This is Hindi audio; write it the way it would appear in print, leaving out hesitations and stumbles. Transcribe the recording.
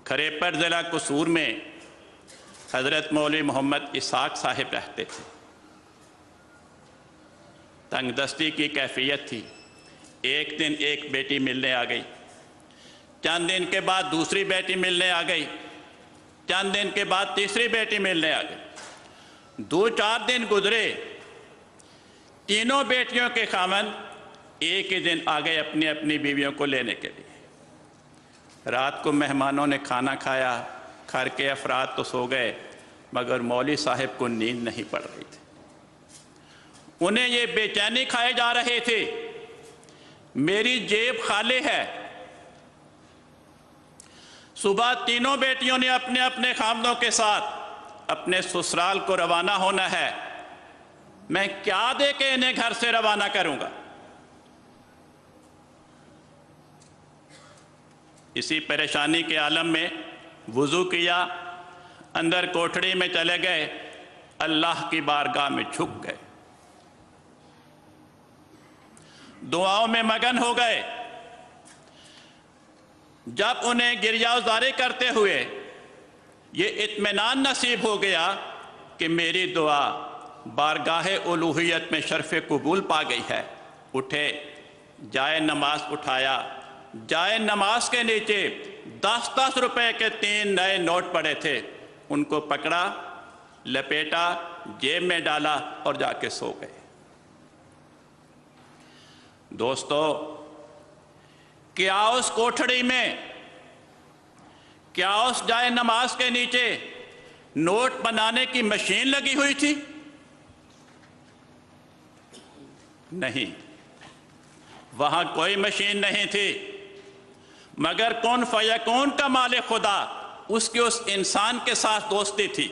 खरेपर ज़िला कसूर में हज़रत मौलवी मोहम्मद इसाक साहिब रहते थे। तंगदस्ती की कैफियत थी। एक दिन एक बेटी मिलने आ गई, चंद दिन के बाद दूसरी बेटी मिलने आ गई, चंद दिन के बाद तीसरी बेटी मिलने आ गई। 2-4 दिन गुजरे, तीनों बेटियों के खामन एक ही दिन आ गए अपनी अपनी बीवियों को लेने के लिए। रात को मेहमानों ने खाना खाया, घर के अफराद तो सो गए, मगर मौलवी साहब को नींद नहीं पड़ रही थी। उन्हें ये बेचैनी खाए जा रहे थे, मेरी जेब खाली है। सुबह तीनों बेटियों ने अपने अपने खामदों के साथ अपने ससुराल को रवाना होना है। मैं क्या दे के इन्हें घर से रवाना करूंगा? इसी परेशानी के आलम में वुज़ू किया, अंदर कोठड़ी में चले गए, अल्लाह की बारगाह में झुक गए, दुआओं में मगन हो गए। जब उन्हें गिरियाज़ारी करते हुए ये इत्मीनान नसीब हो गया कि मेरी दुआ बारगाह उलूहियत में शर्फ़ कबूल पा गई है, उठे, जाए नमाज उठाया, जाए नमाज के नीचे 10-10 रुपए के 3 नए नोट पड़े थे, उनको पकड़ा, लपेटा, जेब में डाला और जाके सो गए। दोस्तों, क्या उस कोठड़ी में, क्या उस जाए नमाज के नीचे नोट बनाने की मशीन लगी हुई थी? नहीं, वहां कोई मशीन नहीं थी, मगर कौन फयकून का मालिक खुदा, उसकी उस इंसान के साथ दोस्ती थी।